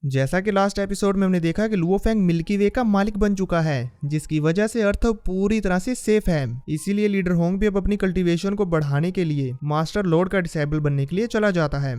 जैसा कि last episode में हमने देखा कि लुओ फेंग मिल्की वे का मालिक बन चुका है, जिसकी वजह से अर्थ पूरी तरह से सेफ है। इसीलिए लीडर होंग भी अब अपनी कल्टीवेशन को बढ़ाने के लिए मास्टर लॉर्ड का डिसेबल बनने के लिए चला जाता है।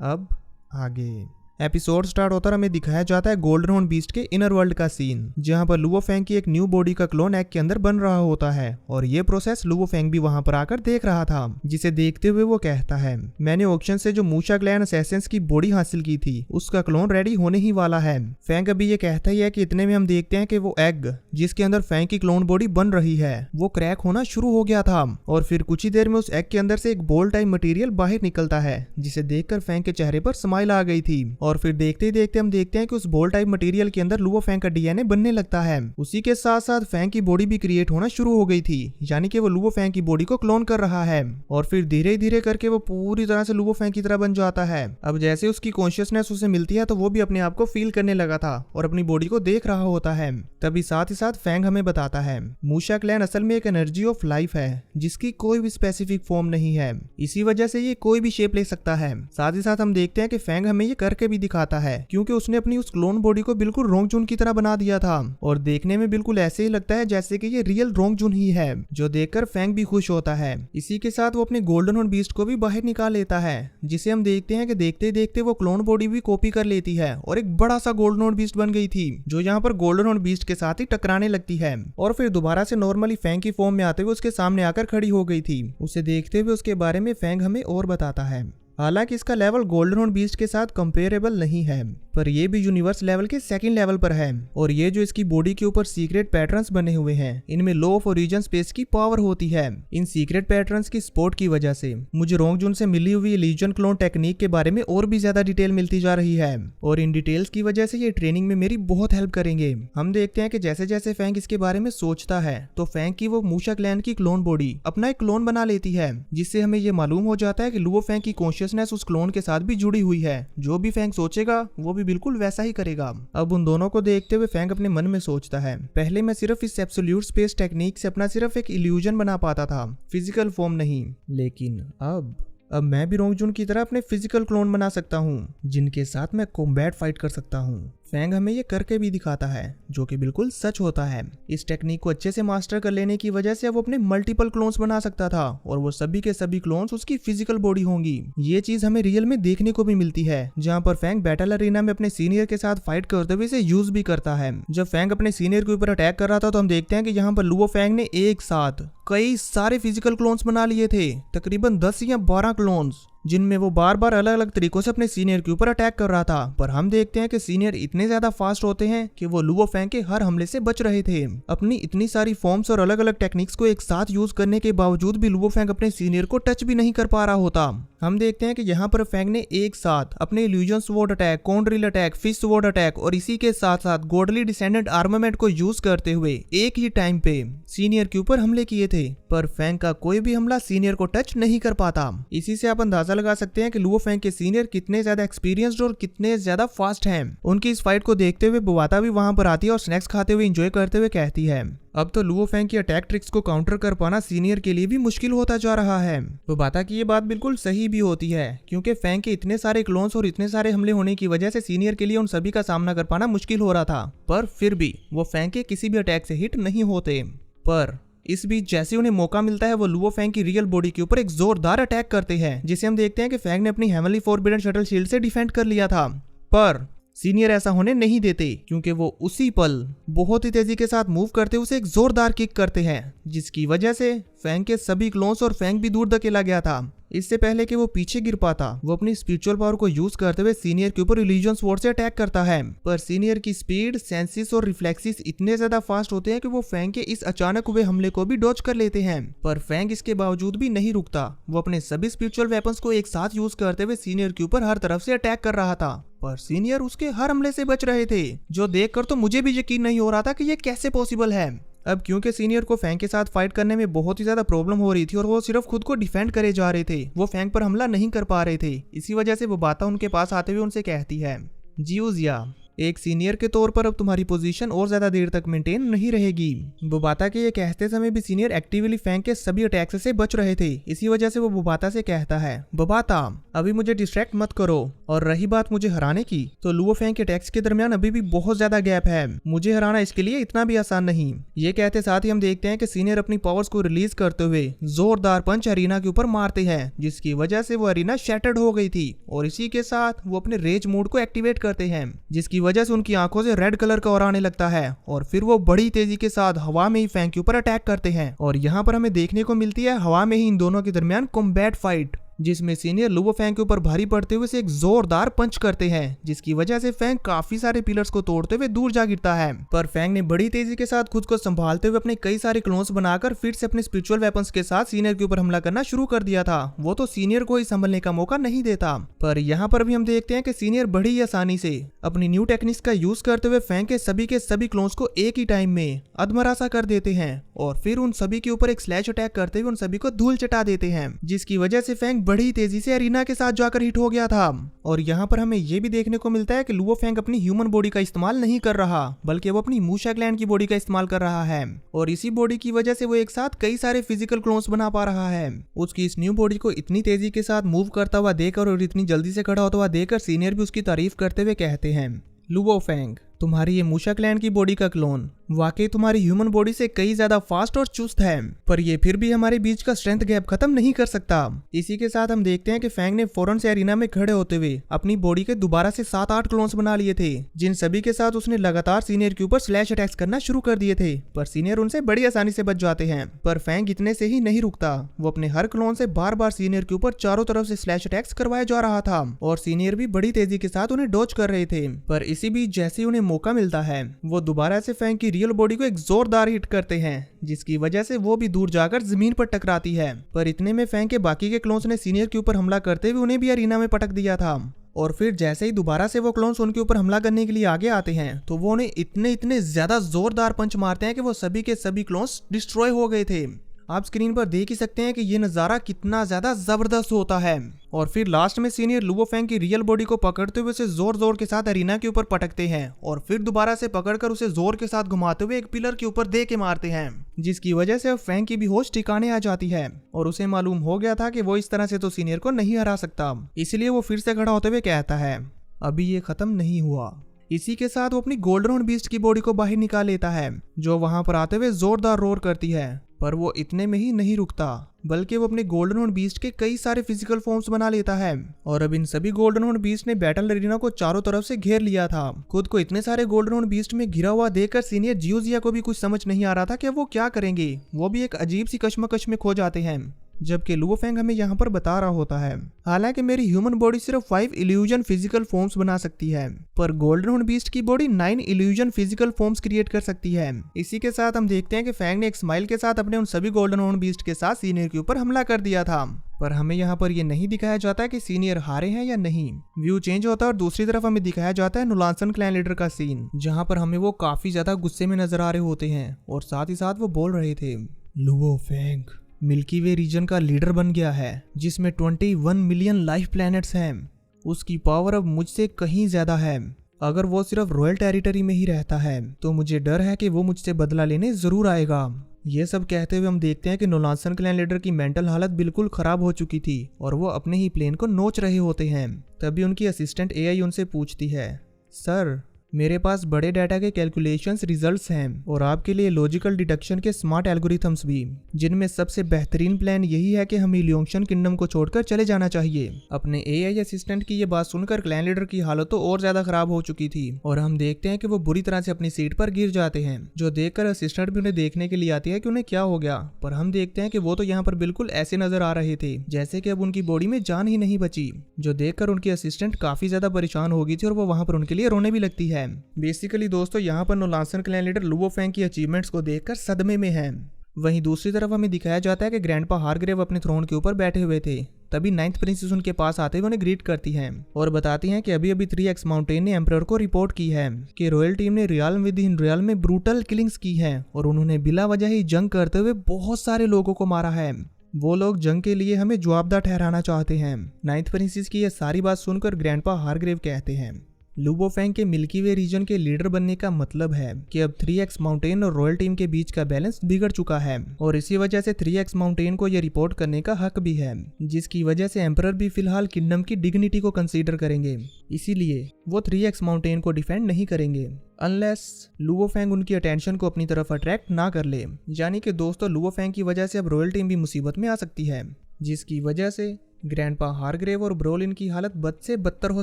अब आगे एपिसोड स्टार्ट होता और हमें दिखाया जाता है गोल्डन हॉर्न बीस्ट के इनर वर्ल्ड का सीन, जहां पर लुओ फेंग की एक न्यू बॉडी का क्लोन एग के अंदर बन रहा होता है और ये प्रोसेस लुओ फेंग भी वहां पर आकर देख रहा था, जिसे देखते हुए वो कहता है, मैंने ऑक्शन से जो मूशा क्लैन असैसिन्स की बॉडी हासिल की थी उसका क्लोन रेडी होने ही वाला है। फेंग अभी ये कहता ही है कि इतने में हम देखते हैं कि वो एग जिसके अंदर फेंग की क्लोन बॉडी बन रही है वो क्रैक होना शुरू हो गया था और फिर कुछ ही देर में उस एग के अंदर से एक बॉल टाइप मटेरियल बाहर निकलता है, जिसे देखकर फेंग के चेहरे पर स्माइल आ गई थी और फिर देखते ही देखते हम देखते हैं कि उस बॉल टाइप मटेरियल के अंदर लुओ फेंग का डीएनए बनने लगता है। उसी के साथ साथ फेंग की बॉडी भी क्रिएट होना शुरू हो गई थी, यानी कि वो लुओ फेंग की बॉडी को क्लोन कर रहा है और फिर धीरे धीरे करके वो पूरी तरह से लुओ फेंग की तरह बन जाता है। अब जैसे उसकी कॉन्शियसनेस उसे मिलती है तो वो भी अपने आप को फील करने लगा था और अपनी बॉडी को देख रहा होता है। तभी साथ ही साथ फेंग हमें बताता है मूशा क्लैन असल में एक एनर्जी ऑफ लाइफ है जिसकी कोई भी स्पेसिफिक फॉर्म नहीं है, इसी वजह से ये कोई भी शेप ले सकता है। साथ ही साथ हम देखते हैं कि फेंग हमें ये करके भी दिखाता है, क्योंकि उसने अपनी उस क्लोन बॉडी को बिल्कुल रोंगजुन की तरह बना दिया था और देखने में बिल्कुल ऐसे ही लगता है जैसे कि ये रियल रोंगजुन ही है, जो देखकर फेंग भी खुश होता है। इसी के साथ वो अपने गोल्डन हॉर्न बीस्ट को भी बाहर निकाल लेता है, जिसे हम देखते हैं कि देखते देखते वो क्लोन बॉडी भी कॉपी कर लेती है और एक बड़ा सा गोल्डन हॉर्न बीस्ट बन गई थी, जो यहाँ पर गोल्डन हॉर्न बीस्ट के साथ ही टकराने लगती है और फिर दोबारा से नॉर्मली फेंग की फॉर्म में आते हुए उसके सामने आकर खड़ी हो गई थी। उसे देखते हुए उसके बारे में फेंग हमें और बताता है। हालांकि इसका लेवल गोल्डन हॉर्न बीस्ट के साथ कंपेरेबल नहीं है, पर ये भी यूनिवर्स लेवल के सेकंड लेवल पर है और ये जो इसकी बॉडी के ऊपर सीक्रेट पैटर्न्स बने हुए हैं, इनमें लॉ ऑफ ओरिजिन स्पेस की पावर होती है। इन सीक्रेट पैटर्न्स की सपोर्ट की वजह से मुझे रोंगजुन से मिली हुई इल्यूजन क्लोन टेक्निक के बारे में और भी ज्यादा डिटेल मिलती जा रही है और इन डिटेल्स की वजह से ये ट्रेनिंग में मेरी बहुत हेल्प करेंगे। हम देखते हैं कि जैसे जैसे फेंग इसके बारे में सोचता है तो फेंग की वो मूशा क्लैन की क्लोन बॉडी अपना एक क्लोन बना लेती है, जिससे हमें ये मालूम हो जाता है कि लुओ फेंग की कॉन्शियसनेस उस क्लोन के साथ भी जुड़ी हुई है। जो भी फेंग सोचेगा वो भी बिल्कुल वैसा ही करेगा। अब उन दोनों को देखते हुए फेंग अपने मन में सोचता है, पहले मैं सिर्फ इस एब्सोल्यूट स्पेस टेक्निक से अपना सिर्फ एक इल्यूजन बना पाता था, फिजिकल फॉर्म नहीं, लेकिन अब मैं भी रोंगजुन की तरह अपने फिजिकल क्लोन बना सकता हूँ जिनके साथ मैं कॉम्बैट फाइट कर सकता हूँ। फेंग हमें ये करके भी दिखाता है, जो कि बिल्कुल सच होता है। इस टेक्निक को अच्छे से मास्टर कर लेने की वजह से वो अपने मल्टीपल क्लोन्स बना सकता था और वो सभी के सभी क्लोन्स उसकी फिजिकल बॉडी होंगी। ये चीज हमें रियल में देखने को भी मिलती है, जहाँ पर फेंग बैटल अरीना में अपने सीनियर के साथ फाइट करते हुए इसे यूज भी करता है। जब फेंग अपने सीनियर के ऊपर अटैक कर रहा था तो हम देखते हैं कि यहाँ पर लुओ फेंग ने एक साथ कई सारे फिजिकल क्लोन्स बना लिए थे, तकरीबन 10 या 12 क्लोन्स, जिनमें वो बार बार अलग अलग तरीकों से अपने सीनियर के ऊपर अटैक कर रहा था। पर हम देखते हैं कि सीनियर इतने ज्यादा फास्ट होते हैं कि वो लुओ फेंग के हर हमले से बच रहे थे। अपनी इतनी सारी फॉर्म्स और अलग अलग टेक्निक्स को एक साथ यूज करने के बावजूद भी लुओ फेंग अपने सीनियर को टच भी नहीं कर पा रहा होता। हम देखते हैं कि यहाँ पर फेंग ने एक साथ अपने इल्यूजन स्वॉर्ड अटैक, कॉन्ड्रिल अटैक, फिश स्वॉर्ड अटैक और इसी के साथ साथ गॉडली डिसेंडेंट आर्मामेंट को यूज करते हुए एक ही टाइम पे सीनियर के ऊपर हमले किए थे, पर फेंग का कोई भी हमला सीनियर को टच नहीं कर पाता। इसी से आप अंदाजा लगा सकते हैं कि लुओ फेंग के सीनियर कितने ज्यादा एक्सपीरियंस्ड और कितने ज्यादा फास्ट हैं। उनकी इस फाइट को देखते हुए बुवाता भी वहां पर आती है और स्नैक्स खाते हुए एंजॉय करते हुए कहती है, अब तो लुओ फेंग की अटैक ट्रिक्स को काउंटर कर पाना सीनियर के लिए भी मुश्किल होता जा रहा है। बुवाता की ये बात बिल्कुल सही भी होती है, क्योंकि फेंग के इतने सारे क्लोन्स और इतने सारे हमले होने की वजह से सीनियर के लिए उन सभी का सामना कर पाना मुश्किल हो रहा था, पर फिर भी वो फेंग के किसी भी अटैक से हिट नहीं होते। पर इस बीच जैसे उन्हें मौका मिलता है वो लुओ फेंग की रियल बॉडी के ऊपर एक जोरदार अटैक करते हैं, जिसे हम देखते हैं कि फेंग ने अपनी हेवनली फॉरबिडन शटल शील्ड से डिफेंड कर लिया था। पर सीनियर ऐसा होने नहीं देते, क्योंकि वो उसी पल बहुत ही तेजी के साथ मूव करते उसे एक जोरदार किक करते हैं, जिसकी वजह से फेंग के सभी क्लोन्स और फेंग भी दूर धकेला गया था। इससे पहले कि वो पीछे गिर पाता, वो अपनी स्पिरिचुअल पावर को यूज करते हुए सीनियर के ऊपर इल्यूजन स्वॉर्ड से अटैक करता है। पर सीनियर की स्पीड, सेंसिस और रिफ्लेक्सिस इतने ज्यादा फास्ट होते हैं कि वो फेंग के इस अचानक हुए हमले को भी डॉज कर लेते हैं। पर फेंग इसके बावजूद भी नहीं रुकता, वो अपने सभी स्पिरिचुअल वेपन्स को एक साथ यूज करते हुए सीनियर के ऊपर हर तरफ से अटैक कर रहा था, पर सीनियर उसके हर हमले से बच रहे थे, जो देखकर तो मुझे भी यकीन नहीं हो रहा था कि ये कैसे पॉसिबल है। अब क्योंकि सीनियर को फेंग के साथ फाइट करने में बहुत ही ज्यादा प्रॉब्लम हो रही थी और वो सिर्फ खुद को डिफेंड करे जा रहे थे, वो फेंग पर हमला नहीं कर पा रहे थे। इसी वजह से वो बाता उनके पास आते हुए उनसे कहती है, जियोजिया, एक सीनियर के तौर पर अब तुम्हारी पोजीशन और ज्यादा देर तक मेंटेन नहीं रहेगी। बुबाता के ये कहते समय भी सीनियर एक्टिवली फैंग के सभी अटैक्स से बच रहे थे। इसी वजह से वो बुबाता से कहता है, बुबाता अभी मुझे डिस्ट्रैक्ट मत करो, और रही बात मुझे हराने की, तो लुओ फेंग के अटैक्स के दरमियान अभी भी बहुत ज्यादा गैप है, मुझे हराना इसके लिए इतना भी आसान नहीं। ये कहते साथ ही हम देखते हैं कि सीनियर अपनी पावर्स को रिलीज करते हुए जोरदार पंच अरीना के ऊपर मारते हैं, जिसकी वजह से वो अरीना शैटर्ड हो गई थी, और इसी के साथ वो अपने रेज मोड को एक्टिवेट करते हैं, जिसकी वजह से उनकी आंखों से रेड कलर का ऑरा आने लगता है, और फिर वो बड़ी तेजी के साथ हवा में ही फैंग के ऊपर अटैक करते हैं। और यहाँ पर हमें देखने को मिलती है हवा में ही इन दोनों के दरमियान कॉम्बैट फाइट, जिसमें सीनियर लुओ फेंग के ऊपर भारी पड़ते हुए से एक जोरदार पंच करते हैं, जिसकी वजह से फेंग काफी सारे पिलर्स को तोड़ते हुए दूर जा गिरता है। पर फेंग ने बड़ी तेजी के साथ खुद को संभालते हुए अपने कई सारे क्लोन्स बनाकर फिर से अपने स्पिरिचुअल वेपन्स के साथ सीनियर के ऊपर हमला करना शुरू कर दिया था। वो तो सीनियर को ही संभलने का मौका नहीं देता। पर यहाँ पर भी हम देखते हैं कि सीनियर बड़ी ही आसानी से अपनी न्यू टेक्निक्स का यूज करते हुए फेंग के सभी क्लोन्स को एक ही टाइम में अधमरासा कर देते हैं, और फिर उन सभी के ऊपर एक स्लैश अटैक करते हुए उन सभी को धूल चटा देते हैं, जिसकी वजह से फेंग बड़ी तेजी से अरीना के साथ जाकर हिट हो गया था। और यहाँ पर हमें ये भी देखने को मिलता है कि लुओ फेंग अपनी ह्यूमन बॉडी का इस्तेमाल नहीं कर रहा, बल्कि वो अपनी मूशा ग्लैंड की बॉडी का इस्तेमाल कर रहा है, और इसी बॉडी की वजह से वो एक साथ कई सारे फिजिकल क्लोन्स बना पा रहा है। उसकी इस न्यू बॉडी को इतनी तेजी के साथ मूव करता हुआ देखकर और इतनी जल्दी से खड़ा होता हुआ देखकर सीनियर भी उसकी तारीफ करते हुए कहते हैं, लुओ फेंग तुम्हारी ये मूशा क्लैन की बॉडी का क्लोन वाकई तुम्हारी ह्यूमन बॉडी से कई ज्यादा फास्ट और चुस्त है, पर ये फिर भी हमारे बीच का स्ट्रेंथ गैप खत्म नहीं कर सकता। इसी के साथ हम देखते हैं कि फेंग ने फौरन से अरीना में खड़े होते हुए अपनी बॉडी के दोबारा से 7-8 क्लोन्स बना लिए थे, जिन सभी के साथ उसने लगातार सीनियर के ऊपर स्लैश अटैक्स करना शुरू कर दिए थे, पर सीनियर उनसे बड़ी आसानी से बच जाते हैं। पर फेंग इतने से ही नहीं रुकता, वो अपने हर क्लोन से बार बार सीनियर के ऊपर चारों तरफ से स्लैश अटैक्स करवाया जा रहा था, और सीनियर भी बड़ी तेजी के साथ उन्हें डॉज कर रहे थे। पर इसी बीच जैसे ही उन्हें मौका मिलता है, वो दोबारा से फेंग की रियल बॉडी को एक जोरदार हिट करते हैं, जिसकी वजह से वो भी दूर जाकर जमीन पर टकराती है। पर इतने में फेंग के बाकी के क्लोन्स ने सीनियर के ऊपर हमला करते हुए उन्हें भी अरीना में पटक दिया था, और फिर जैसे ही दोबारा से वो क्लोन्स उनके ऊपर हमला करने के लिए आगे आते हैं, तो वो उन्हें इतने ज्यादा जोरदार पंच मारते हैं कि वो सभी के सभी क्लोन्स डिस्ट्रॉय हो गए थे। आप स्क्रीन पर देख ही सकते हैं कि ये नजारा कितना ज्यादा जबरदस्त होता है। और फिर लास्ट में सीनियर लुओ फेंग की रियल बॉडी को पकड़ते हुए उसे जोर जोर के साथ अरीना के ऊपर पटकते हैं, और फिर दोबारा से पकड़कर उसे जोर के साथ घुमाते हुए एक पिलर के ऊपर दे के मारते हैं, जिसकी वजह से अब फेंग की भी होश ठिकाने आ जाती है, और उसे मालूम हो गया था कि वो इस तरह से तो सीनियर को नहीं हरा सकता। इसलिए वो फिर से खड़ा होते हुए कहता है, अभी ये खत्म नहीं हुआ। इसी के साथ वो अपनी गोल्डन हॉर्न बीस्ट की बॉडी को बाहर निकाल लेता है, जो वहां पर आते हुए जोरदार रोर करती है। पर वो इतने में ही नहीं रुकता, बल्कि वो अपने गोल्डन हॉर्न बीस्ट के कई सारे फिजिकल फॉर्म्स बना लेता है, और अब इन सभी गोल्डन हॉर्न बीस्ट ने बैटल एरिना को चारों तरफ से घेर लिया था। खुद को इतने सारे गोल्डन हॉर्न बीस्ट में घिरा हुआ देखकर सीनियर जियोजिया को भी कुछ समझ नहीं आ रहा था कि वो क्या करेंगे। वो भी एक अजीब सी कश्मकश में खो जाते हैं, जबकि लुओ फेंग हमें यहाँ पर बता रहा होता है, हालांकि मेरी ह्यूमन बॉडी सिर्फ 5 इल्यूजन फिजिकल फॉर्म्स बना सकती है, पर गोल्डन हॉर्न बीस्ट की body 9 illusion physical forms create कर सकती है। इसी के साथ हम देखते हैं कि फेंग ने एक स्माइल के साथ अपने उन सभी गोल्डन हॉर्न बीस्ट के साथ सीनियर के ऊपर हमला कर दिया था। पर हमें यहाँ पर ये नहीं दिखाया जाता कि सीनियर हारे हैं या नहीं। व्यू चेंज होता है और दूसरी तरफ हमें दिखाया जाता है नुलानसन क्लैन लीडर का सीन, जहाँ पर हमें वो काफी ज्यादा गुस्से में नजर आ रहे होते हैं, और साथ ही साथ वो बोल रहे थे, लुओ फेंग मिल्की वे रीजन का लीडर बन गया है, जिसमें 21 मिलियन लाइफ प्लैनेट्स हैं। उसकी पावर अब मुझसे कहीं ज्यादा है। अगर वो सिर्फ रॉयल टेरिटरी में ही रहता है, तो मुझे डर है कि वो मुझसे बदला लेने जरूर आएगा। ये सब कहते हुए हम देखते हैं कि नुलानसन क्लैन लीडर की मेंटल हालत बिल्कुल खराब हो चुकी थी, और वो अपने ही प्लेन को नोच रहे होते हैं। तभी उनकी असिस्टेंट एआई उनसे पूछती है, सर मेरे पास बड़े डाटा के कैलकुलेशंस रिजल्ट्स हैं, और आपके लिए लॉजिकल डिडक्शन के स्मार्ट एल्गोरिथम्स भी, जिनमें सबसे बेहतरीन प्लान यही है कि हमें इल्यूशन किंगडम को छोड़कर चले जाना चाहिए। अपने एआई असिस्टेंट की ये बात सुनकर क्लैन लीडर की हालत तो और ज्यादा खराब हो चुकी थी, और हम देखते हैं कि वो बुरी तरह से अपनी सीट पर गिर जाते हैं, जो देखकर असिस्टेंट भी उन्हें देखने के लिए आती है कि उन्हें क्या हो गया। पर हम देखते हैं कि वो तो यहाँ पर बिल्कुल ऐसे नजर आ रहे थे जैसे कि अब उनकी बॉडी में जान ही नहीं बची, जो देखकर उनकी असिस्टेंट काफी ज्यादा परेशान हो गई थी, और वो वहां पर उनके लिए रोने भी लगती है। बेसिकली दोस्तों यहाँ पर नुलानसन क्लैन लीडर लुओ फेंग की अचीवमेंट्स को देखकर सदमे में है। वहीं दूसरी तरफ हमें दिखाया जाता है कि ग्रैंडपा हारग्रेव अपने थ्रोन के ऊपर बैठे हुए थे। तभी 9th प्रिंसेस उनके पास आते हुए उन्हें ग्रीट करती हैं, और बताती हैं कि अभी अभी 3x माउंटेन ने एम्परर को रिपोर्ट की है कि रॉयल टीम ने रियाल्म विद इन रियाल्म में ब्रूटल किलिंग्स की है, और उन्होंने बिला वजह ही जंग करते हुए बहुत सारे लोगों को मारा है। वो लोग जंग के लिए हमें जवाबदार ठहराना चाहते हैं। 9th प्रिंसेस की यह सारी बात सुनकर ग्रैंडपा हारग्रेव कहते हैं, लुवो फेंग के मिल्की वे रीजन के लीडर बनने का मतलब है कि अब 3X माउंटेन और रॉयल टीम के बीच का बैलेंस बिगड़ चुका है और इसी वजह से 3X माउंटेन को ये रिपोर्ट करने का हक भी है, जिसकी वजह से एम्परर भी फिलहाल किंगडम की डिग्निटी को कंसीडर करेंगे। इसीलिए वो 3X माउंटेन को डिफेंड नहीं करेंगे अनलेस लुवो फेंग उनकी अटेंशन को अपनी तरफ अट्रैक्ट ना कर ले। यानी कि दोस्तों, लुवो फेंग की वजह से अब रॉयल टीम भी मुसीबत में आ सकती है, जिसकी वजह से ग्रैंडपा हारग्रेव और ब्रोलिन की हालत बद से बदतर हो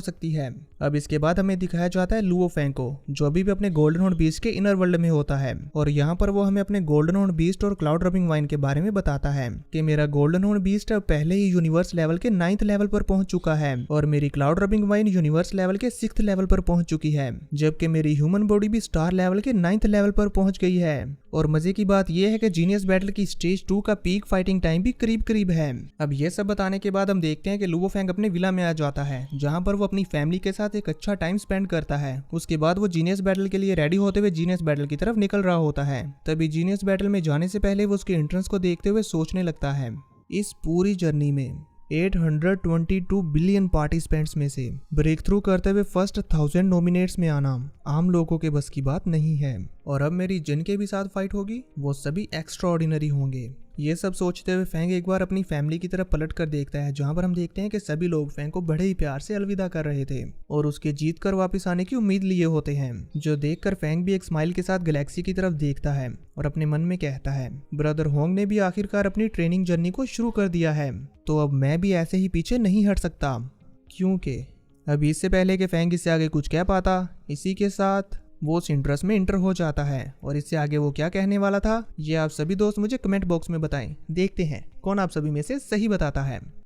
सकती है। अब इसके बाद हमें दिखाया जाता है लुवो फेंग को, जो अभी भी अपने गोल्डन हॉर्न बीस्ट के इनर वर्ल्ड में होता है और यहाँ पर वो हमें अपने गोल्डन हॉर्न बीस्ट और क्लाउड रबिंग वाइन के बारे में बताता है कि मेरा गोल्डन हॉर्न बीस्ट अब पहले ही यूनिवर्स लेवल के 9th लेवल पर पहुंच चुका है और मेरी cloud rubbing wine universe level के 6th लेवल पर पहुंच चुकी है, जबकि मेरी ह्यूमन बॉडी भी स्टार लेवल के 9th लेवल पर पहुंच गई है। और मजे की बात यह है कि जीनियस बैटल की स्टेज 2 का पीक फाइटिंग टाइम भी करीब करीब है। अब ये सब बताने के बाद हम देखते हैं कि लुवो फेंग अपने विला में आ जाता है, जहां पर वो अपनी फैमिली के साथ एक अच्छा टाइम स्पेंड करता है। उसके बाद वो जीनियस बैटल के लिए रेडी होते हुए जीनियस बैटल की तरफ निकल रहा होता है। तभी जीनियस बैटल में जाने से पहले वो उसके एंट्रेंस को देखते हुए सोचने लगता है, इस पूरी जर्नी में 822 बिलियन पार्टिसिपेंट्स में से ब्रेक थ्रू करते हुए फर्स्ट 1000 नॉमिनेट्स में आना आम लोगों के बस की बात नहीं है और अब मेरी जिनके भी साथ फाइट होगी वो सभी एक्स्ट्रा ऑर्डिनरी होंगे। ये सब सोचते हुए फेंग एक बार अपनी फैमिली की तरफ पलट कर देखता है, जहां पर हम देखते हैं कि सभी लोग फेंग को बड़े ही प्यार से अलविदा कर रहे थे और उसके जीत कर वापस आने की उम्मीद लिए होते हैं, जो देखकर फेंग भी एक स्माइल के साथ गैलेक्सी की तरफ देखता है और अपने मन में कहता है, ब्रदर होंग ने भी आखिरकार अपनी ट्रेनिंग जर्नी को शुरू कर दिया है, तो अब मैं भी ऐसे ही पीछे नहीं हट सकता। क्योंकि अभी इससे पहले कि फेंग इससे आगे कुछ कह पाता, इसी के साथ वो उस इंटरेस्ट में इंटर हो जाता है और इससे आगे वो क्या कहने वाला था ये आप सभी दोस्त मुझे कमेंट बॉक्स में बताएं। देखते हैं कौन आप सभी में से सही बताता है।